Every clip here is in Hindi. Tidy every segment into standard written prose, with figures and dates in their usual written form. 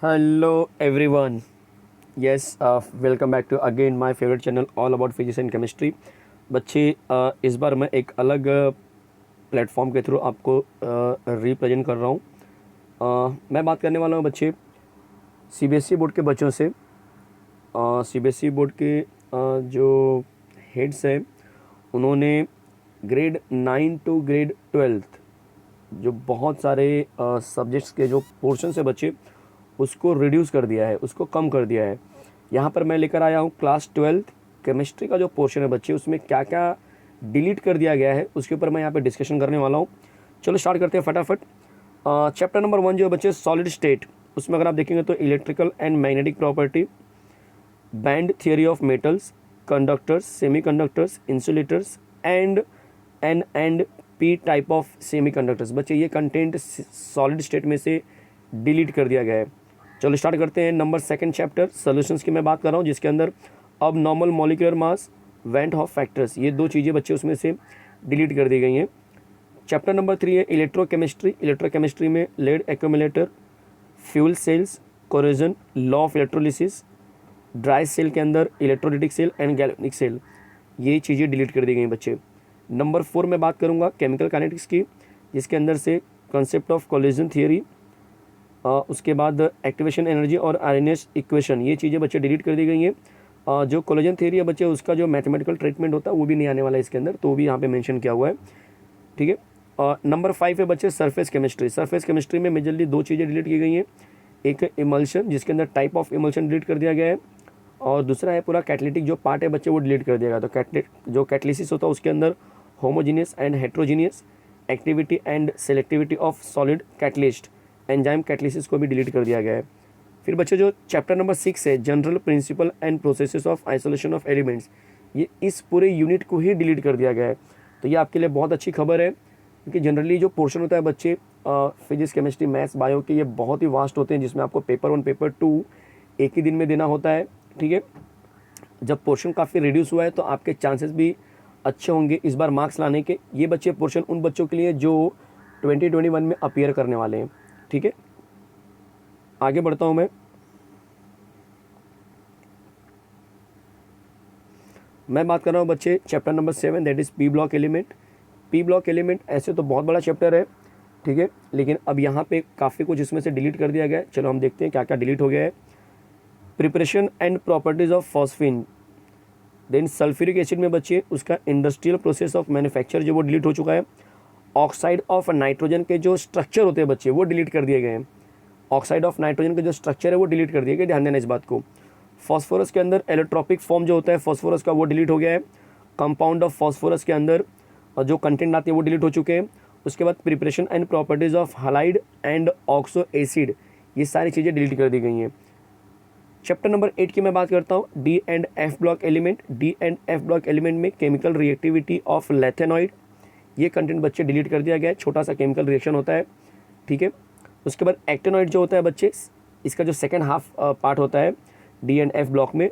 Hello everyone. Yes, welcome back to again my favorite channel all about physics and chemistry. बच्चे इस बार मैं एक अलग प्लेटफॉर्म के थ्रू आपको रिप्रेजेंट कर रहा हूँ। मैं बात करने वाला हूँ बच्चे सीबीएसई बोर्ड के बच्चों से। सीबीएसई बोर्ड के जो हेड्स हैं उन्होंने ग्रेड 9 टू ग्रेड 12 जो बहुत सारे सब्जेक्ट्स के जो पोर्शन है बच्चे उसको रिड्यूस कर दिया है, उसको कम कर दिया है। यहाँ पर मैं लेकर आया हूँ क्लास 12 केमिस्ट्री का जो पोर्शन है बच्चे उसमें क्या क्या डिलीट कर दिया गया है उसके ऊपर मैं यहाँ पे डिस्कशन करने वाला हूँ। चलो स्टार्ट करते हैं फटाफट। चैप्टर नंबर 1 जो है बच्चे सॉलिड स्टेट, उसमें अगर आप देखेंगे तो electrical and magnetic property, band theory of metals, conductors, semiconductors, insulators and and P type of semiconductors. बच्चे ये कंटेंट सॉलिड स्टेट में से डिलीट कर दिया गया है। चलो स्टार्ट करते हैं। नंबर 2 चैप्टर सॉल्यूशंस की मैं बात कर रहा हूँ जिसके अंदर अब normal molecular mass, van't Hoff factors, ये दो चीज़ें बच्चे उसमें से डिलीट कर दी गई हैं। चैप्टर नंबर 3 है इलेक्ट्रोकेमिस्ट्री। इलेक्ट्रोकेमिस्ट्री में lead accumulator, fuel cells, corrosion, law of electrolysis, dry cell के अंदर electrolytic cell and galvanic cell, ये चीज़ें डिलीट कर दी गई बच्चे। नंबर 4 में बात करूँगा केमिकल काइनेटिक्स की जिसके अंदर से कंसेप्ट ऑफ कोलिजन थियरी, उसके बाद एक्टिवेशन एनर्जी और आरएनएस इक्वेशन, ये चीज़ें बच्चे डिलीट कर दी गई हैं। जो कोलिजन थियरी है बच्चे उसका जो मैथमेटिकल ट्रीटमेंट होता है वो भी नहीं आने वाला है इसके अंदर, तो वो भी यहाँ पे मेंशन किया हुआ है। ठीक है। नंबर 5 है बच्चे सरफेस केमिस्ट्री। सरफेस केमिस्ट्री में मेजरली दो चीज़ें डिलीट की गई हैं। एक इमल्शन जिसके अंदर टाइप ऑफ इमल्शन डिलीट कर दिया गया है और दूसरा है पूरा कैटलिटिक जो पार्ट है बच्चे वो डिलीट कर दिया गया। तो जो कैटलिसिस होता है उसके अंदर homogeneous and heterogeneous, activity and selectivity of solid catalyst, enzyme catalysis को भी डिलीट कर दिया गया है। फिर बच्चे जो चैप्टर नंबर 6 है general principle and processes of isolation of elements, ये इस पूरे यूनिट को ही डिलीट कर दिया गया है। तो ये आपके लिए बहुत अच्छी खबर है क्योंकि जनरली जो पोर्शन होता है बच्चे फिजिक्स, केमिस्ट्री, मैथ्स, बायो के, ये बहुत ही वास्ट होते हैं जिसमें आपको पेपर 1 पेपर 2 एक ही दिन में देना होता है। ठीक है। जब पोर्शन काफ़ी रिड्यूस हुआ है तो आपके चांसेस भी अच्छे होंगे इस बार मार्क्स लाने के। ये बच्चे पोर्शन उन बच्चों के लिए जो 2021 में अपीयर करने वाले हैं। ठीक है, आगे बढ़ता हूं मैं बात कर रहा हूं बच्चे chapter number 7 that is P block element. P block element ऐसे तो बहुत बड़ा चैप्टर है, ठीक है, लेकिन अब यहाँ पे काफ़ी कुछ इसमें से डिलीट कर दिया गया है। चलो हम देखते हैं क्या क्या डिलीट हो गया है। Preparation and properties of phosphine, then sulphuric acid में बच्चे उसका इंडस्ट्रियल प्रोसेस ऑफ मैन्युफैक्चर जो वो डिलीट हो चुका है। ऑक्साइड ऑफ नाइट्रोजन के जो स्ट्रक्चर होते हैं बच्चे वो डिलीट कर दिए गए हैं। ऑक्साइड ऑफ नाइट्रोजन के जो स्ट्रक्चर है वो डिलीट कर दिए गए, ध्यान देना इस बात को। फॉस्फोरस के अंदर एलोट्रॉपिक फॉर्म जो होता है फॉस्फोरस का वो डिलीट हो गया है। कंपाउंड ऑफ फॉस्फोरस के अंदर जो कंटेंट आते हैं वो डिलीट हो चुके हैं। उसके बाद preparation and properties of halide and oxo acid, ये सारी चीज़ें डिलीट कर दी गई हैं। चैप्टर नंबर 8 की मैं बात करता हूँ D and F block element. D and F block element में केमिकल रिएक्टिविटी ऑफ लेथेनॉइड, ये कंटेंट बच्चे डिलीट कर दिया गया है। छोटा सा केमिकल रिएक्शन होता है, ठीक है। उसके बाद एक्टेनॉइड जो होता है बच्चे, इसका जो सेकंड हाफ पार्ट होता है डी एंड एफ ब्लॉक में,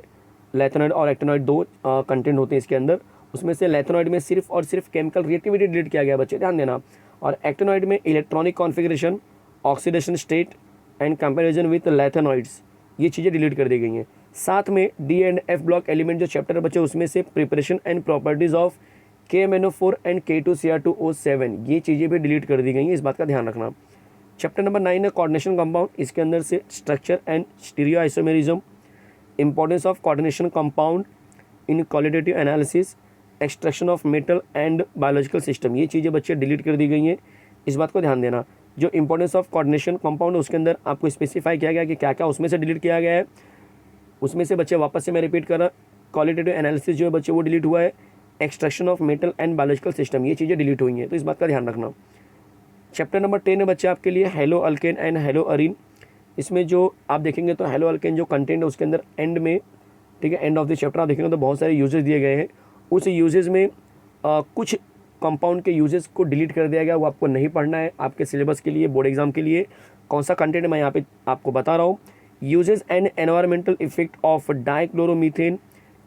लेथेनॉइड और एक्टेनॉइड दो कंटेंट होते हैं इसके अंदर। उसमें से लेथेनॉइड में सिर्फ और सिर्फ केमिकल रिएक्टिविटी डिलीट किया गया बच्चे, ध्यान देना। और एक्टेनॉइड में electronic configuration, oxidation state and comparison with lanthanoids, ये चीज़ें डिलीट कर दी गई हैं। साथ में D and F block element जो चैप्टर है बच्चे उसमें से preparation and properties of KMnO4 and K2Cr2O7, ये चीज़ें भी डिलीट कर दी गई हैं, इस बात का ध्यान रखना। चैप्टर नंबर 9 है कोऑर्डिनेशन कंपाउंड। इसके अंदर से structure and stereo isomerism, importance of coordination compound in qualitative analysis, extraction of metal and biological system, ये चीज़ें बच्चे डिलीट कर दी गई हैं, इस बात को ध्यान देना। जो इंपॉर्टेंस ऑफ कोऑर्डिनेशन कंपाउंड है उसके अंदर आपको स्पेसिफाई किया गया कि क्या क्या उसमें से डिलीट किया गया है। उसमें से बच्चे वापस से मैं रिपीट कर रहा, क्वालिटेटिव एनालिसिस जो है बच्चे वो डिलीट हुआ है। Extraction of metal and biological system, ये चीज़ें डिलीट हुई हैं, तो इस बात का ध्यान रखना। चैप्टर नंबर 10 है बच्चे आपके लिए hello alkane and hello Areen. इसमें जो आप देखेंगे तो हेलो अल्केन जो कंटेंट है उसके अंदर एंड में, ठीक है, एंड ऑफ द चैप्टर आप देखेंगे तो बहुत सारे यूजेस दिए गए हैं। उस यूजेस में कुछ कंपाउंड के यूजेस को डिलीट कर दिया गया, वो आपको नहीं पढ़ना है। आपके सिलेबस के लिए, बोर्ड एग्जाम के लिए कौन सा कंटेंट मैं यहाँ पे आपको बता रहा हूँ। Uses and environmental effect of dichloromethane,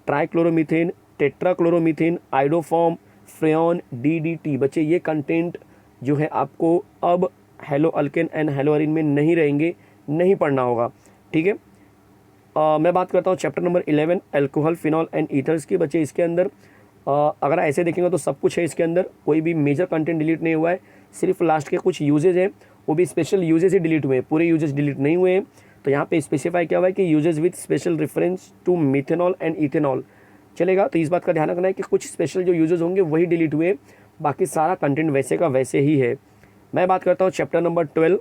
trichloromethane, tetrachloromethane, iodoform, freon, DDT, बच्चे ये कंटेंट जो है आपको अब haloalkane and haloarene में नहीं रहेंगे, नहीं पढ़ना होगा। ठीक है। मैं बात करता हूँ chapter number 11 alcohol phenol and ethers की। बच्चे इसके अंदर अगर ऐसे देखेंगे तो सब कुछ है इसके अंदर, कोई भी मेजर कंटेंट डिलीट नहीं हुआ है, सिर्फ लास्ट के कुछ यूजेज हैं, वो भी स्पेशल यूजेज ही डिलीट हुए हैं, पूरे यूजेज डिलीट नहीं हुए हैं। तो यहाँ पे स्पेसिफाई किया हुआ है कि usages with special reference to methanol and ethanol चलेगा। तो इस बात का ध्यान रखना है कि कुछ स्पेशल जो यूजेज होंगे वही डिलीट हुए, बाकी सारा कंटेंट वैसे का वैसे ही है। मैं बात करता हूँ चैप्टर नंबर 12।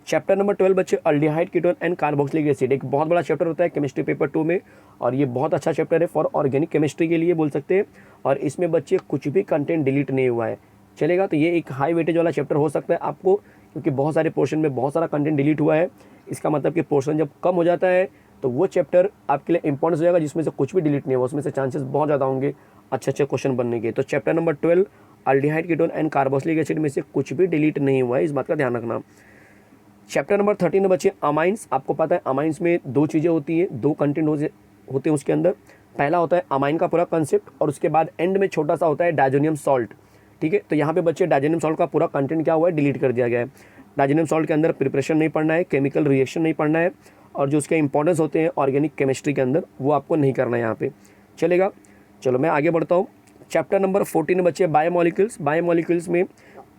चैप्टर नंबर 12 बच्चे aldehyde ketone and carboxylic acid, एक बहुत बड़ा चैप्टर होता है केमिस्ट्री पेपर 2 में, और ये बहुत अच्छा चैप्टर है फॉर ऑर्गेनिक केमिस्ट्री के लिए बोल सकते हैं। और इसमें बच्चे कुछ भी कंटेंट डिलीट नहीं हुआ है चलेगा। तो ये एक हाई वेटेज वाला चैप्टर हो सकता है आपको, क्योंकि बहुत सारे पोर्शन में बहुत सारा कंटेंट डिलीट हुआ है। इसका मतलब कि पोर्शन जब कम हो जाता है तो वो चैप्टर आपके लिए इंपॉर्टेंस हो जाएगा जिसमें से कुछ भी डिलीट नहीं हुआ, उसमें से चांसेस बहुत ज़्यादा होंगे अच्छे अच्छे क्वेश्चन बनने के। तो chapter number 12 aldehyde ketone and carboxylic acid में से कुछ भी डिलीट नहीं हुआ है, इस बात का ध्यान रखना। चैप्टर नंबर 13 बच्चे अमाइंस। आपको पता है अमाइंस में दो चीज़ें होती हैं, दो कंटेंट होते हैं उसके अंदर। पहला होता है अमाइन का पूरा कंसेप्ट, और उसके बाद एंड में छोटा सा होता है डायजोनियम सॉल्ट। ठीक है, तो यहाँ पे बच्चे डायजोनियम सॉल्ट का पूरा कंटेंट क्या हुआ है, डिलीट कर दिया गया है। डायजोनियम सॉल्ट के अंदर प्रिपरेशन नहीं पढ़ना है, केमिकल रिएक्शन नहीं पढ़ना है, और जो उसके इंपॉर्टेंस होते हैं ऑर्गेनिक केमिस्ट्री के अंदर वो आपको नहीं करना है यहाँ पे चलेगा। चलो मैं आगे बढ़ता हूँ। चैप्टर नंबर 14 बच्चे बायोमोलिक्यूल्स। बायोमोलिक्यूल्स में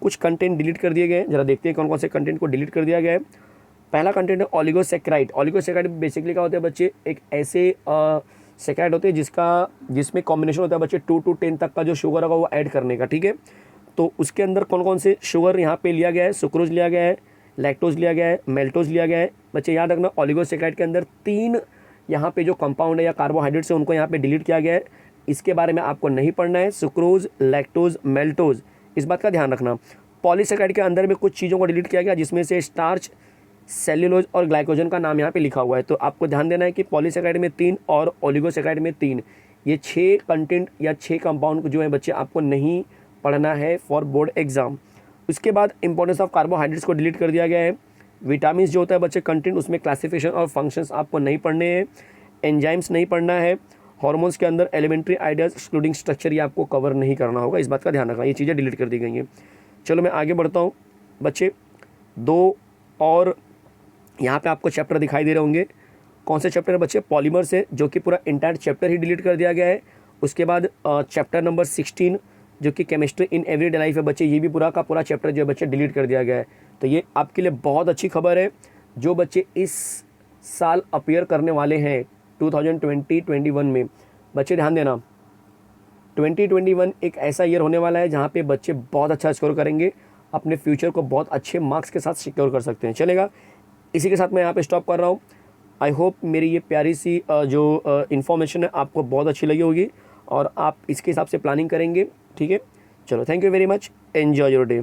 कुछ कंटेंट डिलीट कर दिए गए हैं, जरा देखते हैं कौन कौन से कंटेंट को डिलीट कर दिया गया है। पहला कंटेंट है ओलिगोसेक्राइड। ओलिगोसेक्राइड बेसिकली क्या होता है बच्चे, एक ऐसे सेक्राइड होते हैं जिसमें कॉम्बिनेशन होता है बच्चे 2 to 10 तक का जो शुगर होगा वो ऐड करने का। ठीक है, तो उसके अंदर कौन कौन से शुगर यहाँ पे लिया गया है, सुक्रोज लिया गया है, लैक्टोज लिया गया है, मेल्टोज लिया गया है। बच्चे याद रखना ओलिगोसेक्राइड के अंदर 3 यहाँ पे जो कंपाउंड है या कार्बोहाइड्रेट्स है उनको यहाँ पे डिलीट किया गया है, इसके बारे में आपको नहीं पढ़ना है। सुक्रोज, लैक्टोज, मेल्टोज, इस बात का ध्यान रखना। पॉलीसेक्राइड के अंदर में कुछ चीज़ों को डिलीट किया गया जिसमें से स्टार्च, सेल्यूलोज और ग्लाइकोजन का नाम यहाँ पे लिखा हुआ है। तो आपको ध्यान देना है कि पॉलीसेक्राइड में 3 और ओलिगोसेक्राइड में 3, ये 6 कंटेंट या 6 कंपाउंड जो है बच्चे आपको नहीं पढ़ना है फॉर बोर्ड एग्जाम। उसके बाद इंपॉर्टेंस ऑफ कार्बोहाइड्रेट्स को डिलीट कर दिया गया है। विटामिन जो होता है बच्चे कंटेंट, उसमें क्लासिफिकेशन और फंक्शंस आपको नहीं पढ़ने हैं। एंजाइम्स नहीं पढ़ना है। हार्मोन्स के अंदर एलिमेंट्री आइडियाज एक्सक्लूडिंग स्ट्रक्चर ये आपको कवर नहीं करना होगा, इस बात का ध्यान रखना। ये चीज़ें डिलीट कर दी गई हैं। चलो मैं आगे बढ़ता हूँ बच्चे। 2 और यहाँ पे आपको चैप्टर दिखाई दे रहे होंगे। कौन से चैप्टर है बच्चे, पॉलीमर से, जो कि पूरा इंटायर चैप्टर ही डिलीट कर दिया गया है। उसके बाद चैप्टर नंबर 16 जो कि केमिस्ट्री इन एवरीडे लाइफ है बच्चे, ये भी पूरा का पूरा चैप्टर जो है बच्चे डिलीट कर दिया गया है। तो ये आपके लिए बहुत अच्छी खबर है। जो बच्चे इस साल अपीयर करने वाले हैं 2020-21 में, बच्चे ध्यान देना 2021 एक ऐसा ईयर होने वाला है जहाँ पे बच्चे बहुत अच्छा स्कोर करेंगे, अपने फ्यूचर को बहुत अच्छे मार्क्स के साथ सिक्योर कर सकते हैं चलेगा। इसी के साथ मैं यहाँ पे स्टॉप कर रहा हूँ। आई होप मेरी ये प्यारी सी जो इन्फॉर्मेशन है आपको बहुत अच्छी लगी होगी और आप इसके हिसाब से प्लानिंग करेंगे। ठीक है, चलो thank you very much, enjoy your day.